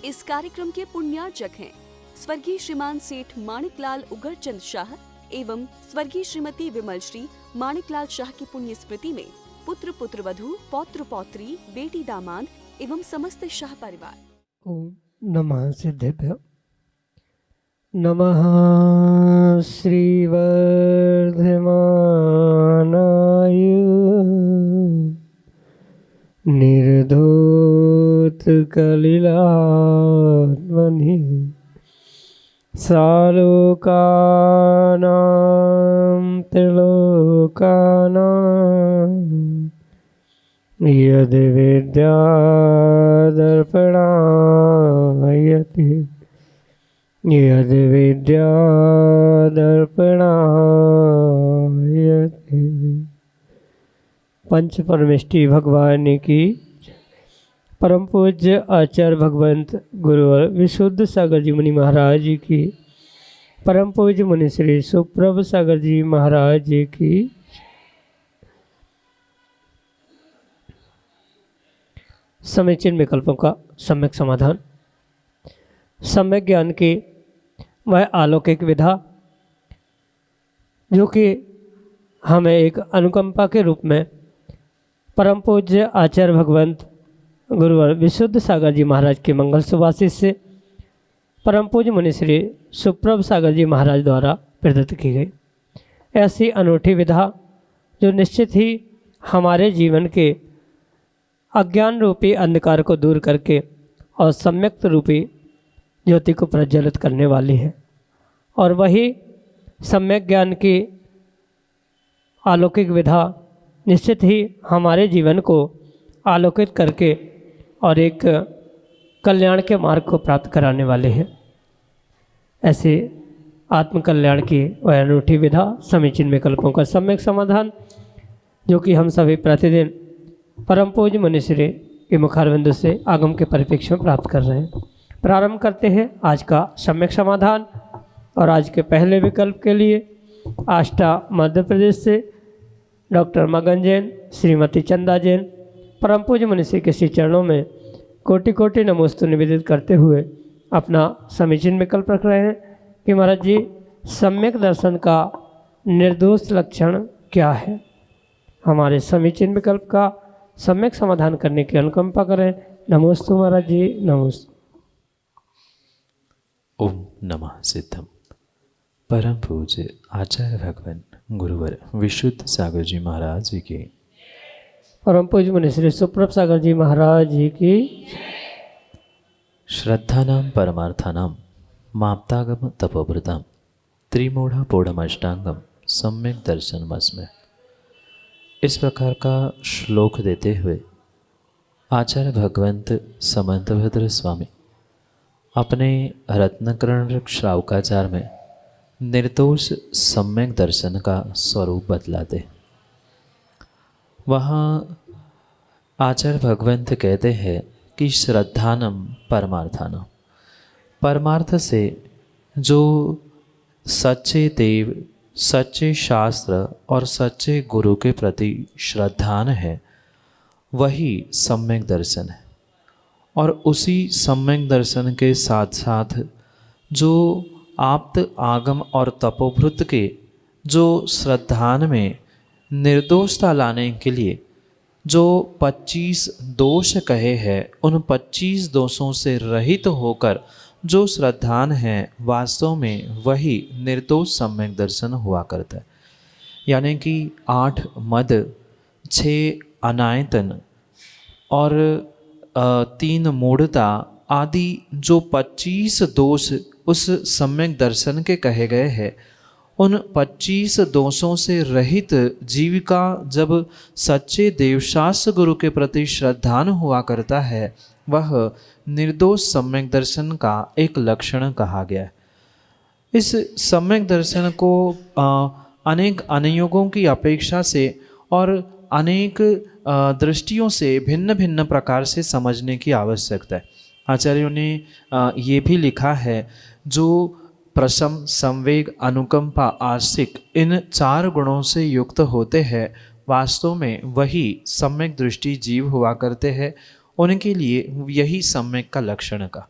इस कार्यक्रम के पुण्यार्चक हैं स्वर्गीय श्रीमान सेठ माणिकलाल उगरचंद शाह एवं स्वर्गीय श्रीमती विमल श्री माणिकलाल शाह की पुण्य स्मृति में पुत्र पुत्रवधू पौत्र पौत्री बेटी दामाद एवं समस्त शाह परिवार। ओम नमः सिद्धेभ्यो। नमः श्रीवर्धमानाय निर्धूत कलिलात्मनि सालोकानां त्रिलोकानां यद् विद्यादर्पणायति यद् विद्यादर्पणायति। पंच परमेष्टि भगवान की परम पूज्य आचार्य भगवंत गुरुवर विशुद्ध सागर जी मुनि महाराज जी की परम पूज्य मुनि श्री सुप्रभ सागर जी महाराज जी की समीचीन विकल्पों का सम्यक समाधान। सम्यक ज्ञान की वह अलौकिक विधा जो कि हमें एक अनुकंपा के रूप में परम पूज्य आचार्य भगवंत गुरुवर विशुद्ध सागर जी महाराज के मंगल सुभाषित से परम पूज्य मुनि श्री सुप्रभ सागर जी महाराज द्वारा प्रदत्त की गई ऐसी अनूठी विधा जो निश्चित ही हमारे जीवन के अज्ञान रूपी अंधकार को दूर करके और सम्यक रूपी ज्योति को प्रज्वलित करने वाली है। और वही सम्यक ज्ञान की अलौकिक विधा निश्चित ही हमारे जीवन को आलोकित करके और एक कल्याण के मार्ग को प्राप्त कराने वाले हैं। ऐसे आत्म कल्याण की वह अनूठी विधा समीचीन विकल्पों का सम्यक समाधान जो कि हम सभी प्रतिदिन परम पूज्य मुनिश्री के मुखारविंद से आगम के परिप्रेक्ष्य में प्राप्त कर रहे हैं। प्रारंभ करते हैं आज का सम्यक समाधान। और आज के पहले विकल्प के लिए आष्टा मध्य प्रदेश से डॉक्टर मगन जैन, श्रीमती चंदा जैन परम पूज्य मुनिश्री के श्री चरणों में कोटि कोटि नमोस्तु निवेदित करते हुए अपना समीचीन विकल्प रख रहे हैं कि महाराज जी सम्यक दर्शन का निर्दोष लक्षण क्या है। हमारे समीचीन विकल्प का सम्यक समाधान करने की अनुकंपा करें। नमोस्तु महाराज जी, नमोस्तु। ओम नमः सिद्धम। परम पूज्य आचार्य भगवान गुरुवर विशुद्ध सागर जी महाराज जी की परम पूज्य मुनि श्री सुप्रभ सागर जी महाराज जी की श्रद्धानां परमार्थानां माप्तागम तपोव्रतां त्रिमूढ़ पौढ़मष्टांगम सम्यक दर्शनमस्मै। इस प्रकार का श्लोक देते हुए आचार्य भगवंत समंतभद्र स्वामी अपने रत्नकर्ण श्रावकाचार में निर्दोष सम्यक दर्शन का स्वरूप बतलाते। वहाँ आचार्य भगवंत कहते हैं कि श्रद्धानम परमार्थानम, परमार्थ से जो सच्चे देव, सच्चे शास्त्र और सच्चे गुरु के प्रति श्रद्धान है वही सम्यक दर्शन है। और उसी सम्यक दर्शन के साथ साथ जो आप्त आगम और तपोभृत के जो श्रद्धान में निर्दोषता लाने के लिए जो 25 दोष कहे हैं उन 25 दोषों से रहित होकर जो श्रद्धान है वास्तव में वही निर्दोष सम्यक दर्शन हुआ करता है। यानी कि 8 मद, 6 अनायतन और 3 मूढ़ता आदि जो 25 दोष उस सम्यक दर्शन के कहे गए हैं उन 25 दोषों से रहित जीव का जब सच्चे देवशास्त्र गुरु के प्रति श्रद्धान हुआ करता है वह निर्दोष सम्यक दर्शन का एक लक्षण कहा गया है। इस सम्यक दर्शन को अनेक अनुयोगों की अपेक्षा से और अनेक दृष्टियों से भिन्न भिन्न प्रकार से समझने की आवश्यकता है। आचार्यों ने ये भी लिखा है जो प्रशम, संवेग, अनुकंपा, आस्तिक इन 4 गुणों से युक्त होते हैं वास्तव में वही सम्यक दृष्टि जीव हुआ करते हैं। उनके लिए यही सम्यक का लक्षण का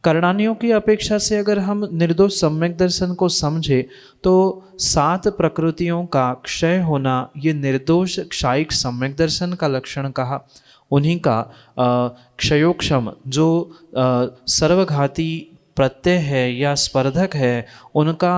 करणानियों की अपेक्षा से अगर हम निर्दोष सम्यक दर्शन को समझे तो 7 प्रकृतियों का क्षय होना ये निर्दोष क्षायिक सम्यक दर्शन का लक्षण कहा। उन्हीं का क्षयोक्षम जो सर्वघाती प्रत्यय है या स्पर्धक है उनका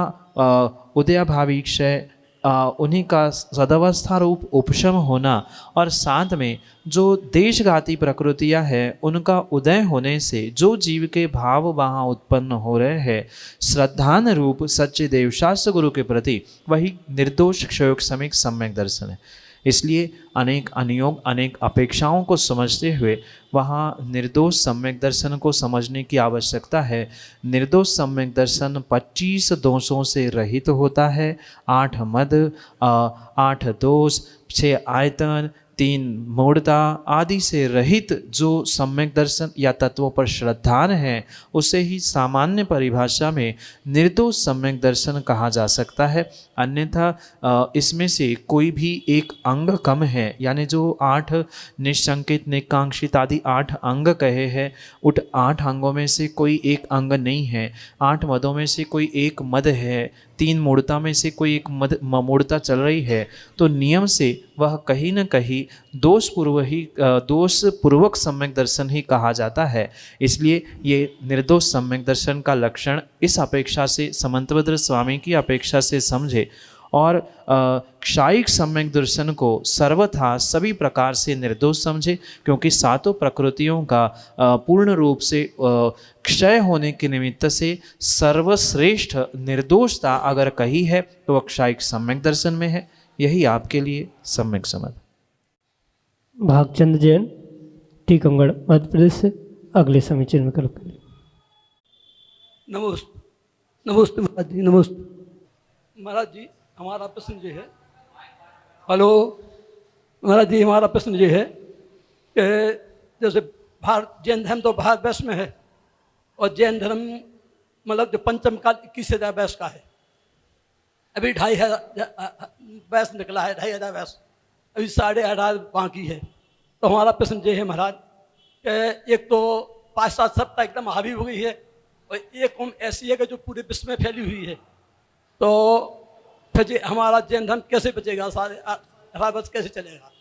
उदयाभावी क्षय, उन्हीं का सदवस्था रूप उपशम होना और साथ में जो देशघाती प्रकृतियां हैं उनका उदय होने से जो जीव के भाव वहाँ उत्पन्न हो रहे हैं श्रद्धान रूप सच्चे देवशास्त्र गुरु के प्रति, वही निर्दोष क्षयोक्षमिक सम्यक दर्शन है। इसलिए अनेक अनियोग अनेक अपेक्षाओं को समझते हुए वहाँ निर्दोष सम्यक दर्शन को समझने की आवश्यकता है। निर्दोष सम्यक दर्शन 25 दोषों से रहित होता है। 8 मद, 8 दोष, 6 आयतन, 3 मूढ़ता आदि से रहित जो सम्यक दर्शन या तत्वों पर श्रद्धान है उसे ही सामान्य परिभाषा में निर्दोष सम्यक दर्शन कहा जा सकता है। अन्यथा इसमें से कोई भी एक अंग कम है, यानी जो 8 निशंकित निकांक्षित आदि 8 अंग कहे हैं, उठ 8 अंगों में से कोई एक अंग नहीं है, 8 मदों में से कोई एक मद है, 3 मूढ़ता में से कोई एक मूढ़ता चल रही है, तो नियम से वह कहीं न कहीं दोषपूर्वक सम्यक दर्शन ही कहा जाता है। इसलिए ये निर्दोष सम्यक दर्शन का लक्षण इस अपेक्षा से समंतभद्र स्वामी की अपेक्षा से समझे और क्षायिक सम्यक दर्शन को सर्वथा सभी प्रकार से निर्दोष समझे, क्योंकि 7 प्रकृतियों का पूर्ण रूप से क्षय होने के निमित्त से सर्वश्रेष्ठ निर्दोषता अगर कही है तो वह क्षायिक सम्यक दर्शन में है। यही आपके लिए सम्यक समझ। भागचंद जैन, टीकमगढ़, मध्य प्रदेश से अगले समीचीन विकल्प के लिए। नमस्ते नमस्ते महाराज जी, नमस्ते महाराज जी। हमारा प्रश्न ये है, हेलो महाराज जी, हमारा प्रश्न ये है कि जैसे भारत जैन धर्म तो भारत वर्ष में है और जैन धर्म मतलब जो पंचम काल 21,000 वर्ष का है, अभी 2,500 वर्ष निकला है, 2,500 वर्ष, अभी 18,500 बाकी है। तो हमारा प्रश्न ये है महाराज कि एक तो 5-7 सप्ताह एकदम हावी हो गई है और एक कौम ऐसी है कि जो पूरे विश्व में फैली हुई है, तो फिर हमारा जैन धर्म कैसे बचेगा, सारे 18 वर्ष कैसे चलेगा?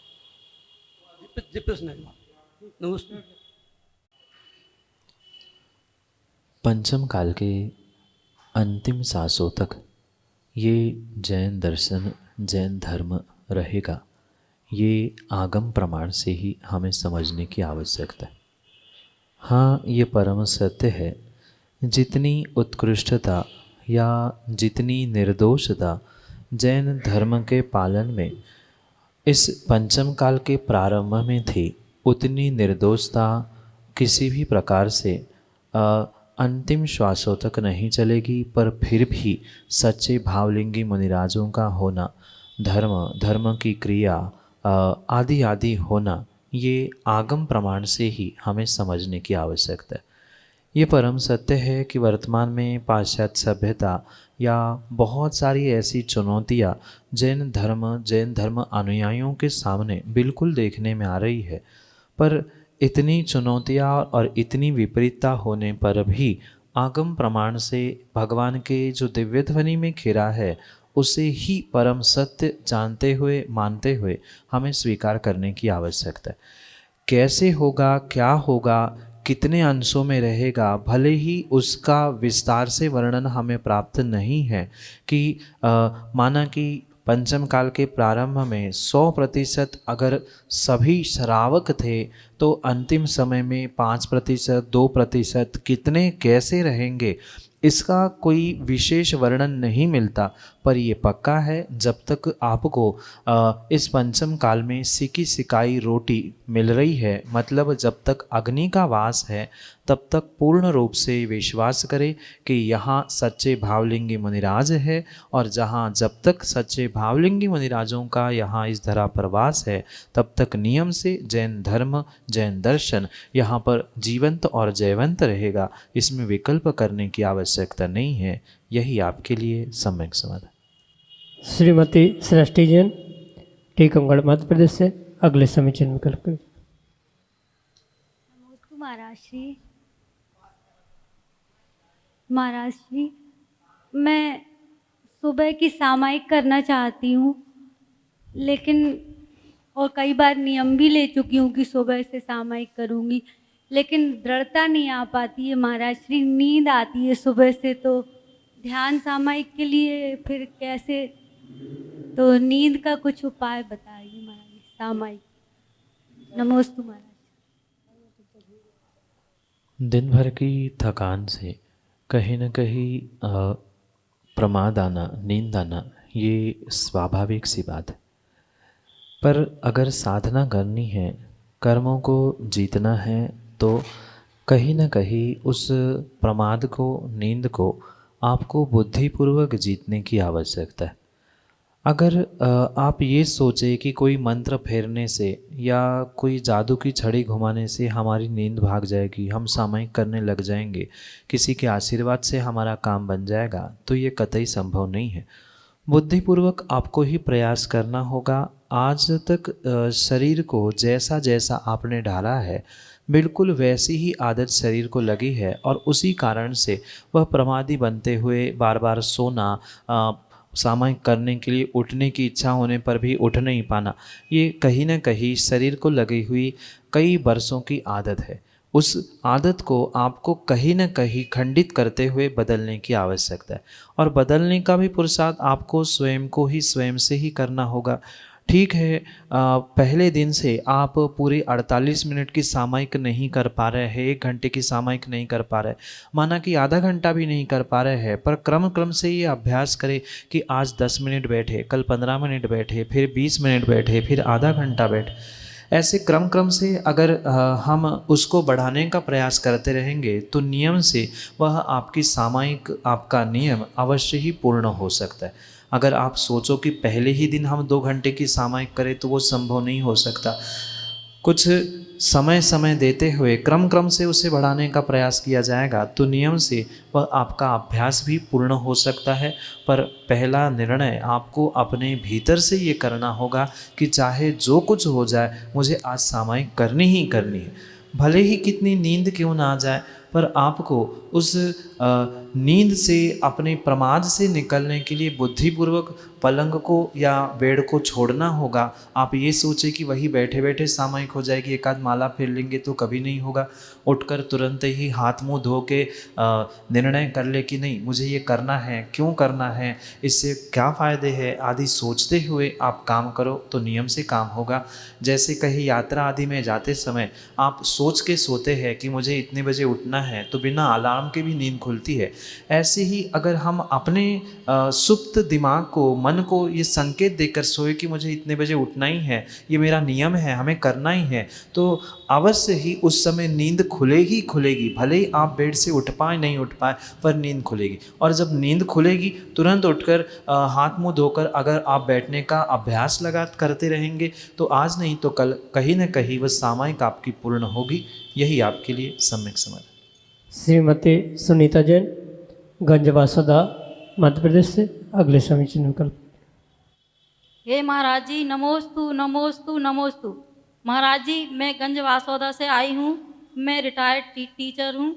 ये प्रश्न है। नमस्ते। पंचम काल के अंतिम सांसों तक ये जैन दर्शन जैन धर्म रहेगा, ये आगम प्रमाण से ही हमें समझने की आवश्यकता है। हाँ, ये परम सत्य है, जितनी उत्कृष्टता या जितनी निर्दोषता जैन धर्म के पालन में इस पंचम काल के प्रारंभ में थी, उतनी निर्दोषता किसी भी प्रकार से अंतिम श्वासों तक नहीं चलेगी। पर फिर भी सच्चे भावलिंगी मुनिराजों का होना, धर्म की क्रिया आदि आदि होना, ये आगम प्रमाण से ही हमें समझने की आवश्यकता है। ये परम सत्य है कि वर्तमान में पाश्चात्य सभ्यता या बहुत सारी ऐसी चुनौतियाँ जैन धर्म अनुयायियों के सामने बिल्कुल देखने में आ रही है, पर इतनी चुनौतियाँ और इतनी विपरीतता होने पर भी आगम प्रमाण से भगवान के जो दिव्य ध्वनि में खिरा है उसे ही परम सत्य जानते हुए मानते हुए हमें स्वीकार करने की आवश्यकता है। कैसे होगा, क्या होगा, कितने अंशों में रहेगा, भले ही उसका विस्तार से वर्णन हमें प्राप्त नहीं है कि माना कि पंचम काल के प्रारंभ में 100% अगर सभी श्रावक थे तो अंतिम समय में 5%, 2% कितने कैसे रहेंगे, इसका कोई विशेष वर्णन नहीं मिलता। पर ये पक्का है, जब तक आपको इस पंचम काल में सिकी सिकाई रोटी मिल रही है, मतलब जब तक अग्नि का वास है, तब तक पूर्ण रूप से विश्वास करें कि यहाँ सच्चे भावलिंगी मुनिराज है, और जहाँ जब तक सच्चे भावलिंगी मुनिराजों का यहाँ इस धरा पर वास है, तब तक नियम से जैन धर्म जैन दर्शन यहाँ पर जीवंत और जयवंत रहेगा। इसमें विकल्प करने की आवश्यकता नहीं है। यही आपके लिए सम्यक समझ। श्रीमती सृष्टि जैन, टीकमगढ़, मध्य प्रदेश से अगले समीचीन विकल्प के लिए। नमस्ते महाराज श्री। महाराज जी, मैं सुबह की सामायिक करना चाहती हूँ, लेकिन और कई बार नियम भी ले चुकी हूँ कि सुबह से सामायिक करूँगी, लेकिन दृढ़ता नहीं आ पाती है महाराज श्री। नींद आती है सुबह से, तो ध्यान सामायिक के लिए फिर कैसे, तो नींद का कुछ उपाय बताइए महाराज जी। सामायिक नमोस्तु महाराज। दिन भर की थकान से कहीं न कहीं प्रमाद आना, नींद आना, ये स्वाभाविक सी बात है। पर अगर साधना करनी है, कर्मों को जीतना है, तो कहीं न कहीं उस प्रमाद को, नींद को आपको बुद्धिपूर्वक जीतने की आवश्यकता है। अगर आप ये सोचे कि कोई मंत्र फेरने से या कोई जादू की छड़ी घुमाने से हमारी नींद भाग जाएगी, हम सामायिक करने लग जाएंगे, किसी के आशीर्वाद से हमारा काम बन जाएगा, तो ये कतई संभव नहीं है। बुद्धिपूर्वक आपको ही प्रयास करना होगा। आज तक शरीर को जैसा जैसा आपने ढाला है, बिल्कुल वैसी ही आदत शरीर को लगी है, और उसी कारण से वह प्रमादी बनते हुए बार बार सोना, सामायिक करने के लिए उठने की इच्छा होने पर भी उठ नहीं पाना, ये कहीं न कहीं शरीर को लगी हुई कई वर्षों की आदत है। उस आदत को आपको कहीं न कहीं खंडित करते हुए बदलने की आवश्यकता है, और बदलने का भी पुरुषार्थ आपको स्वयं को ही, स्वयं से ही करना होगा। ठीक है, पहले दिन से आप पूरे 48 मिनट की सामायिक नहीं कर पा रहे हैं, 1 घंटे की सामायिक नहीं कर पा रहे, माना कि आधा घंटा भी नहीं कर पा रहे हैं, पर क्रम क्रम से ये अभ्यास करें कि आज 10 मिनट बैठे, कल 15 मिनट बैठे, फिर 20 मिनट बैठे, फिर आधा घंटा बैठे। ऐसे क्रम क्रम से अगर हम उसको बढ़ाने का प्रयास करते रहेंगे, तो नियम से वह आपकी सामायिक, आपका नियम अवश्य ही पूर्ण हो सकता है। अगर आप सोचो कि पहले ही दिन हम 2 घंटे की सामायिक करें, तो वो संभव नहीं हो सकता। कुछ समय समय देते हुए क्रम क्रम से उसे बढ़ाने का प्रयास किया जाएगा, तो नियम से वह आपका अभ्यास भी पूर्ण हो सकता है। पर पहला निर्णय आपको अपने भीतर से ये करना होगा कि चाहे जो कुछ हो जाए, मुझे आज सामायिक करनी ही करनी है। भले ही कितनी नींद क्यों ना आ जाए, पर आपको उस नींद से, अपने प्रमाद से निकलने के लिए बुद्धिपूर्वक पलंग को या बेड को छोड़ना होगा। आप ये सोचे कि वही बैठे बैठे सामायिक हो जाएगी, एक आध माला फेर लेंगे, तो कभी नहीं होगा। उठकर तुरंत ही हाथ मुंह धो के निर्णय कर ले कि नहीं, मुझे ये करना है, क्यों करना है, इससे क्या फ़ायदे हैं आदि सोचते हुए आप काम करो, तो नियम से काम होगा। जैसे कहीं यात्रा आदि में जाते समय आप सोच के सोते हैं कि मुझे इतने बजे उठना है, तो बिना अलार्म के भी नींद खुलती है। ऐसे ही अगर हम अपने सुप्त दिमाग को, मन को ये संकेत देकर सोए कि मुझे इतने बजे उठना ही है, ये मेरा नियम है, हमें करना ही है, तो अवश्य ही उस समय नींद खुलेगी खुलेगी। भले ही आप बेड से उठ पाए नहीं उठ पाए, पर नींद खुलेगी। और जब नींद खुलेगी, तुरंत उठकर हाथ मुंह धोकर अगर आप बैठने का अभ्यास करते रहेंगे, तो आज नहीं तो कल कहीं न कहीं वह सामायिक आपकी पूर्ण होगी। यही आपके लिए सम्यक समाधान। श्रीमती सुनीता जैन, गंजवासदा, मध्य प्रदेश से अगले समीचीन कर। हे महाराज जी, नमोस्तु नमोस्तु नमोस्तु। महाराज जी, मैं गंज वासौदा से आई हूँ। मैं रिटायर्ड टीचर हूँ।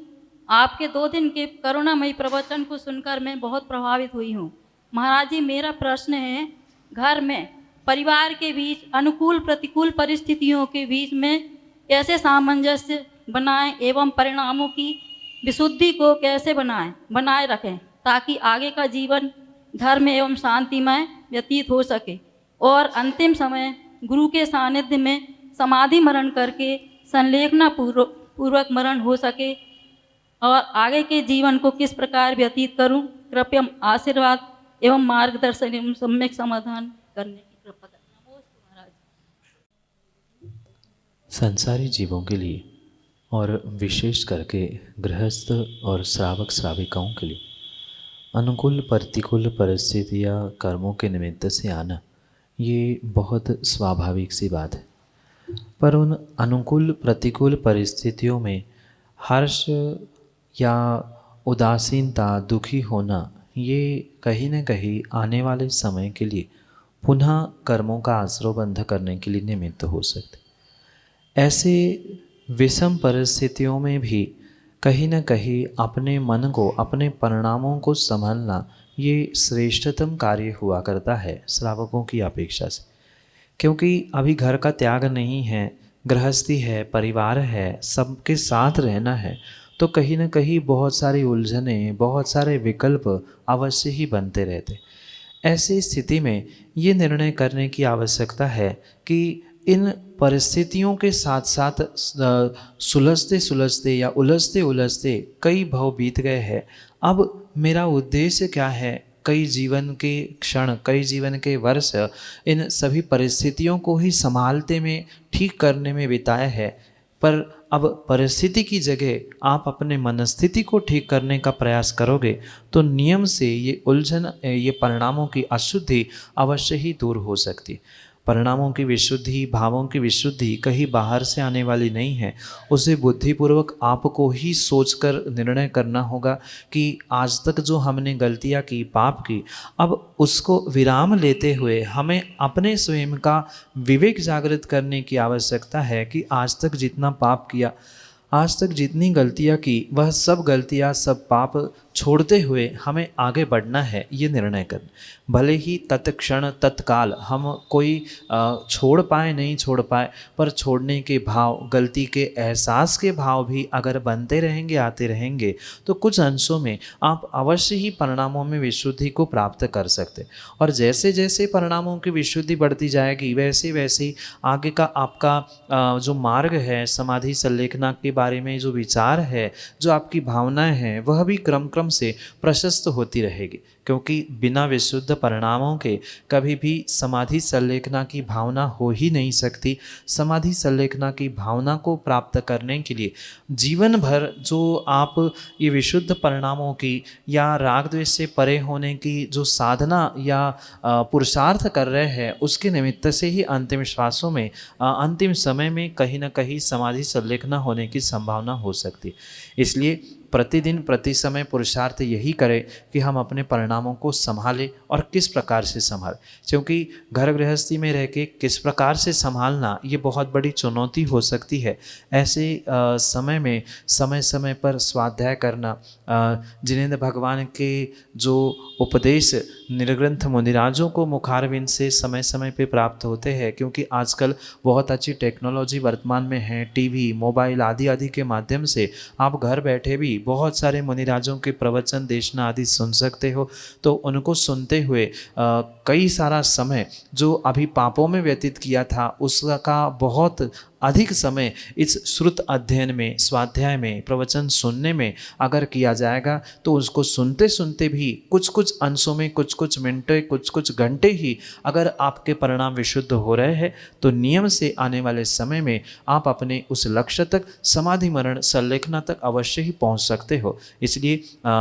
आपके 2 दिन के करुणामयी प्रवचन को सुनकर मैं बहुत प्रभावित हुई हूँ। महाराज जी, मेरा प्रश्न है, घर में परिवार के बीच अनुकूल प्रतिकूल परिस्थितियों के बीच में कैसे सामंजस्य बनाएं एवं परिणामों की विशुद्धि को कैसे बनाए रखें, ताकि आगे का जीवन धर्म एवं शांतिमय व्यतीत हो सके और अंतिम समय गुरु के सानिध्य में समाधि मरण करके संलेखना पूर्वक मरण हो सके, और आगे के जीवन को किस प्रकार व्यतीत करूं। कृपया आशीर्वाद एवं मार्गदर्शन एवं सम्यक समाधान करने की कृपा करें। नमोस्तु महाराज। संसारी जीवों के लिए और विशेष करके गृहस्थ और श्रावक श्राविकाओं के लिए अनुकूल प्रतिकूल परिस्थितियाँ कर्मों के निमित्त से आना, ये बहुत स्वाभाविक सी बात है। पर उन अनुकूल प्रतिकूल परिस्थितियों में हर्ष या उदासीनता, दुखी होना, ये कहीं न कहीं आने वाले समय के लिए पुनः कर्मों का आश्रय बंध करने के लिए निमित्त हो सकते। ऐसे विषम परिस्थितियों में भी कहीं न कहीं अपने मन को, अपने परिणामों को संभालना ये श्रेष्ठतम कार्य हुआ करता है श्रावकों की अपेक्षा से। क्योंकि अभी घर का त्याग नहीं है, गृहस्थी है, परिवार है, सबके साथ रहना है, तो कहीं न कहीं बहुत सारी उलझनें, बहुत सारे विकल्प अवश्य ही बनते रहते। ऐसी स्थिति में ये निर्णय करने की आवश्यकता है कि इन परिस्थितियों के साथ साथ सुलझते सुलझते या उलझते उलझते कई भव बीत गए हैं। अब मेरा उद्देश्य क्या है? कई जीवन के क्षण, कई जीवन के वर्ष इन सभी परिस्थितियों को ही संभालते में, ठीक करने में बिताया है। पर अब परिस्थिति की जगह आप अपने मनस्थिति को ठीक करने का प्रयास करोगे तो नियम से ये उलझन, ये परिणामों की अशुद्धि अवश्य ही दूर हो सकती। परिणामों की विशुद्धि, भावों की विशुद्धि कहीं बाहर से आने वाली नहीं है। उसे बुद्धिपूर्वक आपको ही सोचकर निर्णय करना होगा कि आज तक जो हमने गलतियां की, पाप की, अब उसको विराम लेते हुए हमें अपने स्वयं का विवेक जागृत करने की आवश्यकता है कि आज तक जितना पाप किया, आज तक जितनी गलतियां की, वह सब गलतियां, सब पाप छोड़ते हुए हमें आगे बढ़ना है, ये निर्णय करना। भले ही तत्क्षण तत्काल हम कोई छोड़ पाए नहीं छोड़ पाए, पर छोड़ने के भाव, गलती के एहसास के भाव भी अगर बनते रहेंगे, आते रहेंगे, तो कुछ अंशों में आप अवश्य ही परिणामों में विशुद्धि को प्राप्त कर सकते। और जैसे जैसे परिणामों की विशुद्धि बढ़ती जाएगी, वैसे वैसे ही आगे का आपका जो मार्ग है, समाधि संलेखना के बारे में जो विचार है, जो आपकी भावनाएं हैं, वह भी क्रम क्रम से प्रशस्त होती रहेगी। क्योंकि बिना विशुद्ध परिणामों के कभी भी समाधि संलेखना की भावना हो ही नहीं सकती। समाधि संलेखना की भावना को प्राप्त करने के लिए जीवन भर जो आप ये विशुद्ध परिणामों की या राग द्वेष से परे होने की जो साधना या पुरुषार्थ कर रहे हैं, उसके निमित्त से ही अंतिम श्वासों में, अंतिम समय में कहीं ना कहीं समाधि संलेखना होने की संभावना हो सकती। इसलिए प्रतिदिन प्रति समय पुरुषार्थ यही करें कि हम अपने परिणामों को संभालें और किस प्रकार से संभालें। क्योंकि घर गृहस्थी में रह के किस प्रकार से संभालना ये बहुत बड़ी चुनौती हो सकती है। ऐसे समय में समय समय पर स्वाध्याय करना, जिनेंद्र भगवान के जो उपदेश निर्ग्रंथ मुनिराजों को मुखारविंद से समय समय पे प्राप्त होते हैं, क्योंकि आजकल बहुत अच्छी टेक्नोलॉजी वर्तमान में है, टीवी, मोबाइल आदि आदि के माध्यम से आप घर बैठे भी बहुत सारे मुनिराजों के प्रवचन, देशना आदि सुन सकते हो। तो उनको सुनते हुए कई सारा समय जो अभी पापों में व्यतीत किया था, उसका बहुत अधिक समय इस श्रुत अध्ययन में, स्वाध्याय में, प्रवचन सुनने में अगर किया जाएगा तो उसको सुनते सुनते भी कुछ कुछ अंशों में, कुछ कुछ मिनटें, कुछ कुछ घंटे ही अगर आपके परिणाम विशुद्ध हो रहे हैं, तो नियम से आने वाले समय में आप अपने उस लक्ष्य तक, समाधि मरण संलेखना तक अवश्य ही पहुंच सकते हो। इसलिए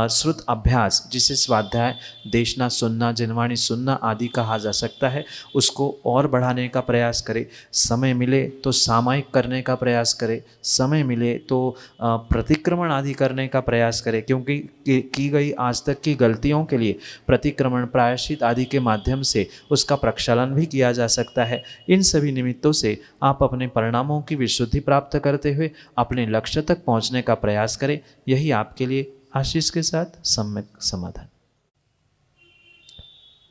श्रुत अभ्यास, जिसे स्वाध्याय, देशना सुनना, जिनवाणी सुनना आदि कहा जा सकता है, उसको और बढ़ाने का प्रयास करें। समय मिले तो सामायिक करने का प्रयास करें, समय मिले तो प्रतिक्रमण आदि करने का प्रयास करें। क्योंकि की गई आज तक की गलतियों के लिए प्रतिक्रमण, प्रायश्चित आदि के माध्यम से उसका प्रक्षालन भी किया जा सकता है। इन सभी निमित्तों से आप अपने परिणामों की विशुद्धि प्राप्त करते हुए अपने लक्ष्य तक पहुंचने का प्रयास करें। यही आपके लिए आशीष के साथ सम्यक समाधान।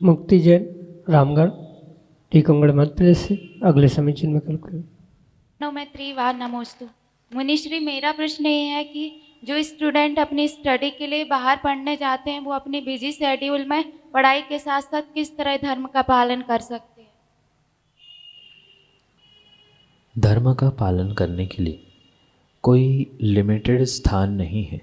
मुक्ति जैन, रामगढ़, टीकमगढ़, मध्य प्रदेश से अगले समीचीन में कल करें। नमोत्री व नमोस्तु। मुनिश्री, मेरा प्रश्न ये है कि जो स्टूडेंट अपनी स्टडी के लिए बाहर पढ़ने जाते हैं, वो अपने बिजी शेड्यूल में पढ़ाई के साथ साथ किस तरह धर्म का पालन कर सकते हैं? धर्म का पालन करने के लिए कोई लिमिटेड स्थान नहीं है।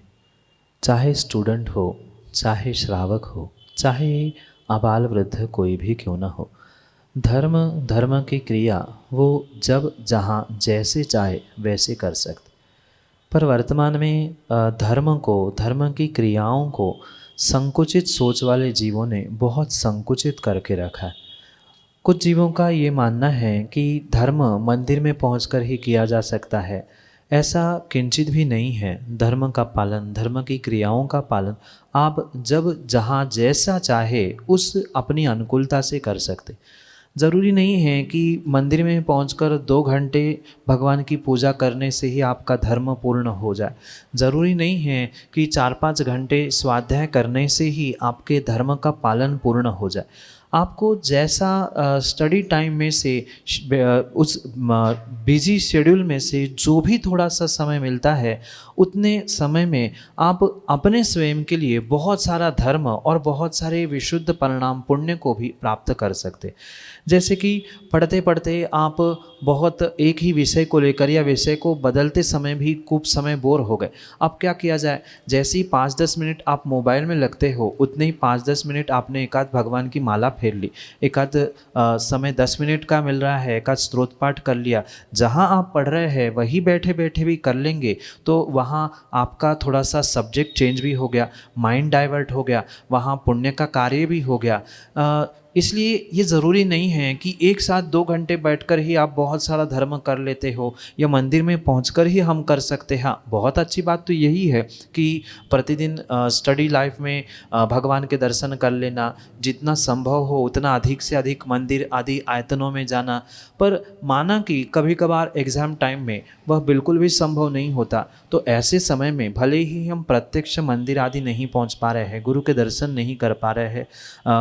चाहे स्टूडेंट हो, चाहे श्रावक हो, चाहे आबाल वृद्ध कोई भी क्यों ना हो, धर्म की क्रिया वो जब जहाँ जैसे चाहे वैसे कर सकते। पर वर्तमान में धर्म की क्रियाओं को संकुचित सोच वाले जीवों ने बहुत संकुचित करके रखा है। कुछ जीवों का ये मानना है कि धर्म मंदिर में पहुंचकर ही किया जा सकता है। ऐसा किंचित भी नहीं है। धर्म का पालन, धर्म की क्रियाओं का पालन आप जब जहाँ जैसा चाहे उस अपनी अनुकूलता से कर सकते। ज़रूरी नहीं है कि मंदिर में पहुंचकर 2 घंटे भगवान की पूजा करने से ही आपका धर्म पूर्ण हो जाए। ज़रूरी नहीं है कि 4-5 घंटे स्वाध्याय करने से ही आपके धर्म का पालन पूर्ण हो जाए। आपको जैसा स्टडी टाइम में से उस बिजी शेड्यूल में से जो भी थोड़ा सा समय मिलता है, उतने समय में आप अपने स्वयं के लिए बहुत सारा धर्म और बहुत सारे विशुद्ध परिणाम पुण्य को भी प्राप्त कर सकते। जैसे कि पढ़ते पढ़ते आप बहुत एक ही विषय को लेकर या विषय को बदलते समय भी खूब समय बोर हो गए। अब क्या किया जाए, जैसे ही 5-10 मिनट आप मोबाइल में लगते हो, उतने ही 5-10 मिनट आपने एकाध भगवान की माला फेर ली, एकाध समय 10 मिनट का मिल रहा है, एकाध स्त्रोत पाठ कर लिया। जहाँ आप पढ़ रहे हैं वही बैठे बैठे भी कर लेंगे तो वहाँ आपका थोड़ा सा सब्जेक्ट चेंज भी हो गया, माइंड डाइवर्ट हो गया, वहाँ पुण्य का कार्य भी हो गया। इसलिए ये ज़रूरी नहीं है कि एक साथ 2 घंटे बैठकर ही आप बहुत सारा धर्म कर लेते हो या मंदिर में पहुंचकर ही हम कर सकते हैं। हाँ, बहुत अच्छी बात तो यही है कि प्रतिदिन स्टडी लाइफ में भगवान के दर्शन कर लेना, जितना संभव हो उतना अधिक से अधिक मंदिर आदि आयतनों में जाना। पर माना कि कभी कभार एग्ज़ाम टाइम में वह बिल्कुल भी संभव नहीं होता, तो ऐसे समय में भले ही हम प्रत्यक्ष मंदिर आदि नहीं पहुंच पा रहे हैं, गुरु के दर्शन नहीं कर पा रहे हैं,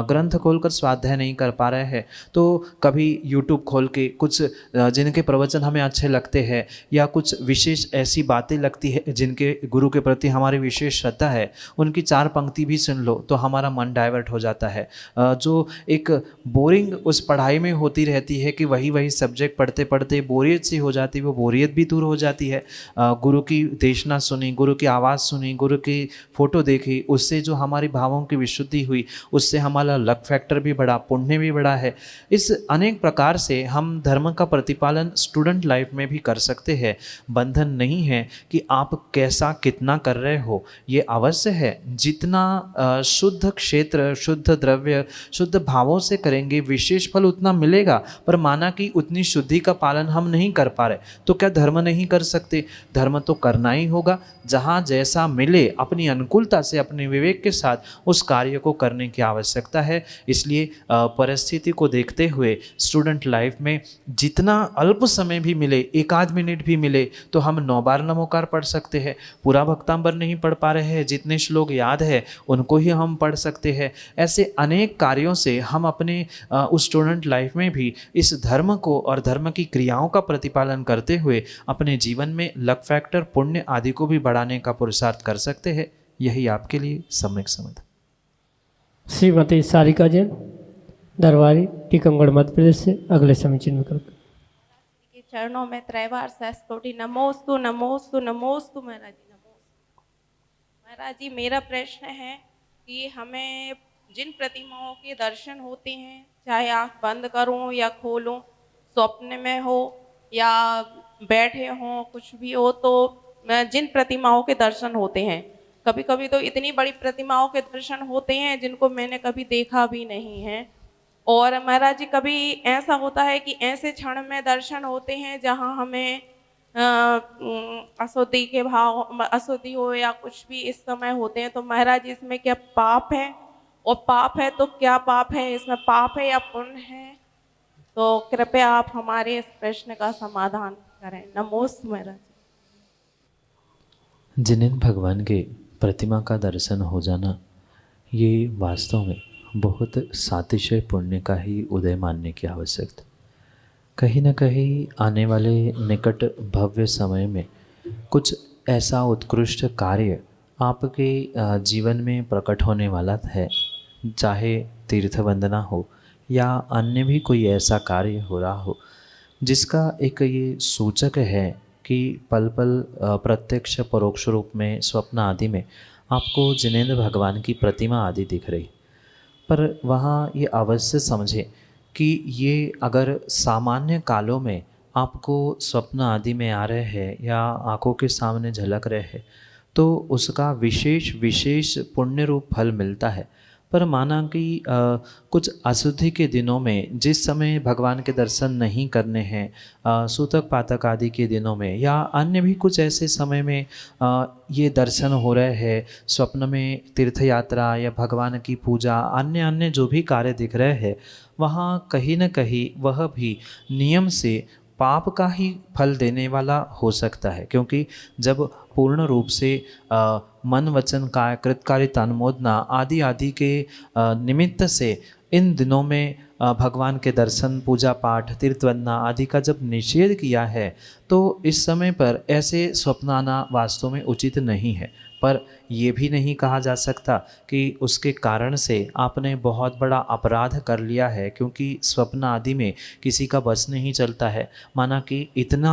ग्रंथ खोलकर स्वाध्याय नहीं कर पा रहे हैं, तो कभी यूट्यूब खोल के कुछ जिनके प्रवचन हमें अच्छे लगते हैं या कुछ विशेष ऐसी बातें लगती है जिनके गुरु के प्रति हमारी विशेष श्रद्धा है, उनकी 4 पंक्ति भी सुन लो तो हमारा मन डाइवर्ट हो जाता है। जो एक बोरिंग उस पढ़ाई में होती रहती है कि वही सब्जेक्ट पढ़ते पढ़ते बोरियत सी हो जाती है, वो बोरियत भी दूर हो जाती है। गुरु की देशना सुनी, गुरु की आवाज़ सुनी, गुरु की फ़ोटो देखी, उससे जो हमारी भावों की विशुद्धि हुई, उससे हमारा लक फैक्टर भी बढ़ा, पुण्य भी बढ़ा है। इस अनेक प्रकार से हम धर्म का प्रतिपालन स्टूडेंट लाइफ में भी कर सकते हैं। बंधन नहीं है कि आप कैसा कितना कर रहे हो, ये अवश्य है जितना शुद्ध क्षेत्र, शुद्ध द्रव्य, शुद्ध भावों से करेंगे विशेष फल उतना मिलेगा। पर माना कि उतनी शुद्धि का पालन हम नहीं कर पा रहे तो क्या धर्म नहीं कर सकते? धर्म तो करना ही होगा। जहाँ जैसा मिले अपनी अनुकूलता से, अपने विवेक के साथ उस कार्य को करने की आवश्यकता है। इसलिए परिस्थिति को देखते हुए स्टूडेंट लाइफ में जितना अल्प समय भी मिले, 1 मिनट भी मिले, तो हम 9 बार नमोकार पढ़ सकते हैं। पूरा भक्तांबर नहीं पढ़ पा रहे हैं, जितने श्लोक याद है उनको ही हम पढ़ सकते हैं। ऐसे अनेक कार्यों से हम अपने उस स्टूडेंट लाइफ में भी इस धर्म को और धर्म की क्रियाओं का प्रतिपालन करते हुए अपने जीवन में लक फैक्टर, पुण्य आदि को भी बढ़ाने का पुरुषार्थ कर सकते हैं। यही आपके लिए सम्यक समाधान। श्रीमती सारिका जैन, दरबारी, टीकमगढ़, मध्य प्रदेश से अगले समीचीन विकल्प। के चरणों में त्रैवार सहस्कोटि नमोस्तु नमोस्तु नमोस्तु महाराज जी, नमोस्तु। महाराज जी, मेरा प्रश्न है कि हमें जिन प्रतिमाओं के दर्शन होते हैं, चाहे आँख बंद करूं या खोलूं, स्वप्न में हो या बैठे हों, कुछ भी हो, तो जिन प्रतिमाओं के दर्शन होते हैं, कभी कभी तो इतनी बड़ी प्रतिमाओं के दर्शन होते हैं जिनको मैंने कभी देखा भी नहीं है। और महाराज जी, कभी ऐसा होता है कि ऐसे क्षण में दर्शन होते हैं जहां हमें अशुद्धि के भाव, अशुद्धि हो या कुछ भी इस समय होते हैं, तो महाराज जी इसमें क्या पाप है? और पाप है तो क्या पाप है, इसमें पाप है या पुण्य है? तो कृपया आप हमारे इस प्रश्न का समाधान करें। नमोस्तु महाराज। जिन्हें भगवान के प्रतिमा का दर्शन हो जाना, ये वास्तव में बहुत सातिशय पुण्य का ही उदय मानने की आवश्यकता। कहीं न कहीं आने वाले निकट भव्य समय में कुछ ऐसा उत्कृष्ट कार्य आपके जीवन में प्रकट होने वाला है, चाहे तीर्थ वंदना हो या अन्य भी कोई ऐसा कार्य हो रहा हो, जिसका एक ये सूचक है कि पल पल प्रत्यक्ष परोक्ष रूप में, स्वप्न आदि में आपको जिनेंद्र भगवान की प्रतिमा आदि दिख रही। पर वहाँ ये अवश्य समझें कि ये अगर सामान्य कालों में आपको स्वप्न आदि में आ रहे हैं या आंखों के सामने झलक रहे हैं, तो उसका विशेष पुण्य रूप फल मिलता है। पर माना कि कुछ अशुद्धि के दिनों में जिस समय भगवान के दर्शन नहीं करने हैं, सूतक पातक आदि के दिनों में या अन्य भी कुछ ऐसे समय में ये दर्शन हो रहे हैं, स्वप्न में तीर्थ यात्रा या भगवान की पूजा अन्य अन्य जो भी कार्य दिख रहे हैं, वहाँ कहीं न कहीं वह भी नियम से पाप का ही फल देने वाला हो सकता है। क्योंकि जब पूर्ण रूप से मन वचन काय कृतकार्यता अनुमोदना आदि आदि के निमित्त से इन दिनों में भगवान के दर्शन पूजा पाठ तीर्थवंदना आदि का जब निषेध किया है, तो इस समय पर ऐसे स्वप्न आना वास्तव में उचित नहीं है। पर ये भी नहीं कहा जा सकता कि उसके कारण से आपने बहुत बड़ा अपराध कर लिया है, क्योंकि स्वप्न आदि में किसी का बस नहीं चलता है। माना कि इतना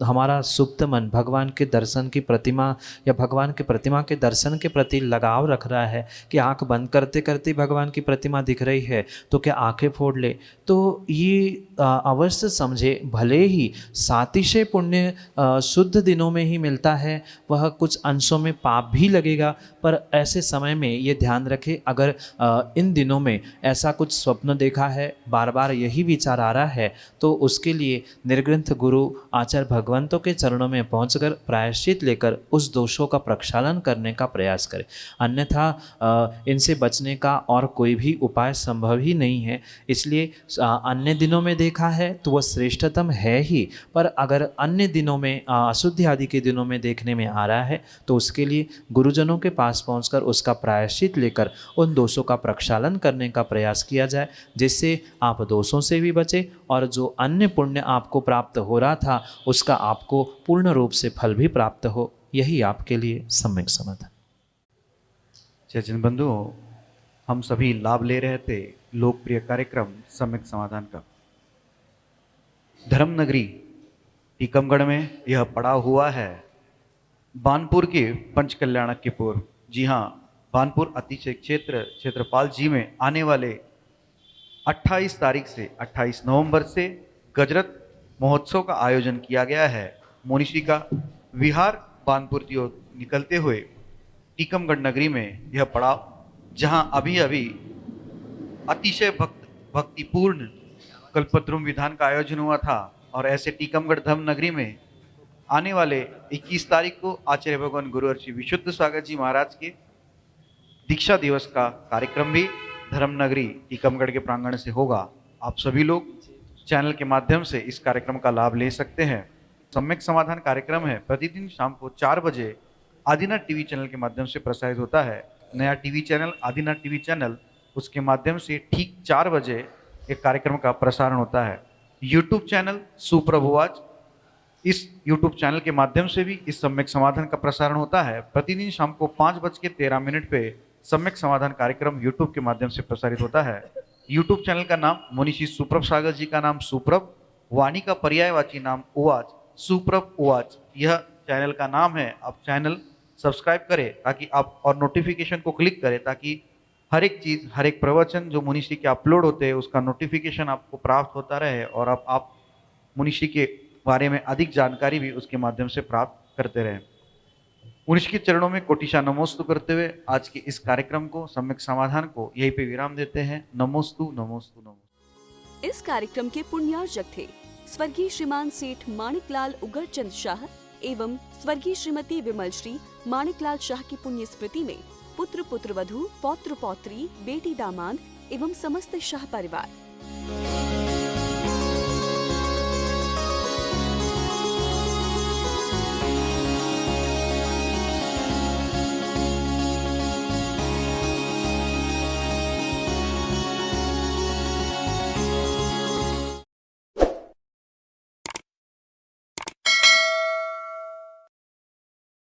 हमारा सुप्त मन भगवान के दर्शन की प्रतिमा या भगवान के प्रतिमा के दर्शन के प्रति लगाव रख रहा है कि आंख बंद करते करते भगवान की प्रतिमा दिख रही है तो क्या आंखें फोड़ ले। तो ये अवश्य समझे, भले ही सातिशय पुण्य शुद्ध दिनों में ही मिलता है, वह कुछ अंशों में पाप भी लगेगा, पर ऐसे समय में ये ध्यान रखें, अगर इन दिनों में ऐसा कुछ स्वप्न देखा है, बार बार यही विचार आ रहा है, तो उसके लिए निर्ग्रंथ गुरु आचार्य भगवंतों के चरणों में पहुंचकर प्रायश्चित लेकर उस दोषों का प्रक्षालन करने का प्रयास करें। अन्यथा इनसे बचने का और कोई भी उपाय संभव ही नहीं है। इसलिए अन्य दिनों में देखा है तो वह श्रेष्ठतम है ही, पर अगर अन्य दिनों में अशुद्धि आदि के दिनों में देखने में आ रहा है तो उसके लिए गुरुजनों के पास पहुंचकर उसका प्रायश्चित लेकर उन दोषों का प्रक्षालन करने का प्रयास किया जाए, जिससे आप दोषों से भी बचें और जो अन्य पुण्य आपको प्राप्त हो रहा था उसका आपको पूर्ण रूप से फल भी प्राप्त हो। यही आपके लिए सम्यक समाधान। चैतन्य बंधुओं, हम सभी लाभ ले रहे थे लोकप्रिय कार्यक्रम सम्यक समाधान का। धर्मनगरी टीकमगढ़ में यह पड़ा हुआ है बानपुर के पंचकल्याणक के पूर्व। जी हाँ, बानपुर अतिशय क्षेत्रपाल जी में आने वाले 28 तारीख से 28 नवंबर से गजरत महोत्सव का आयोजन किया गया है। मोनिशी का विहार बानपुर की ओर निकलते हुए टीकमगढ़ नगरी में यह पड़ा, जहां अभी अभी अतिशय भक्तिपूर्ण कल्पद्रुम विधान का आयोजन हुआ था। और ऐसे टीकमगढ़ धर्म नगरी में आने वाले 21 तारीख को आचार्य भगवान गुरु अर्षि विशुद्ध स्वागत जी महाराज के दीक्षा दिवस का कार्यक्रम भी धर्म नगरी टीकमगढ़ के प्रांगण से होगा। आप सभी लोग चैनल के माध्यम से इस कार्यक्रम का लाभ ले सकते हैं। सम्यक समाधान कार्यक्रम है, प्रतिदिन शाम को 4 बजे आदिनाथ टीवी चैनल के माध्यम से प्रसारित होता है। नया TV channel Adinath TV channel, उसके माध्यम से ठीक 4 बजे एक कार्यक्रम का प्रसारण होता है। यूट्यूब चैनल सुप्रभुवाच, इस यूट्यूब चैनल के माध्यम से भी इस सम्यक समाधान का प्रसारण होता है। प्रतिदिन शाम को 5:13 पे सम्यक समाधान कार्यक्रम यूट्यूब के माध्यम से प्रसारित होता है। यूट्यूब चैनल का नाम मुनिषी सुप्रभ सागर जी का नाम सुप्रभ, वाणी का पर्यायवाची नाम उवाच, सुप्रभ उवाच यह चैनल का नाम है। आप चैनल सब्सक्राइब करें ताकि आप और नोटिफिकेशन को क्लिक करें ताकि हर एक चीज़, हर एक प्रवचन जो मुनिषी के अपलोड होते हैं उसका नोटिफिकेशन आपको प्राप्त होता रहे और आप मुनिषी के बारे में अधिक जानकारी भी उसके माध्यम से प्राप्त करते रहें। मुनिषी के चरणों में कोटिशा नमोस्तु करते हुए आज के इस कार्यक्रम को सम्यक समाधान को यहीं पे विराम देते हैं। नमोस्तु नमोस्तु नमोस्तु। इस कार्यक्रम के पुण्यार्जक थे स्वर्गीय श्रीमान सेठ माणिकलाल उगरचंद शाह एवं स्वर्गीय श्रीमती विमल श्री माणिकलाल शाह की पुण्य स्मृति में पुत्र पुत्रवधू, पौत्र पौत्री, बेटी दामाद एवं समस्त शाह परिवार।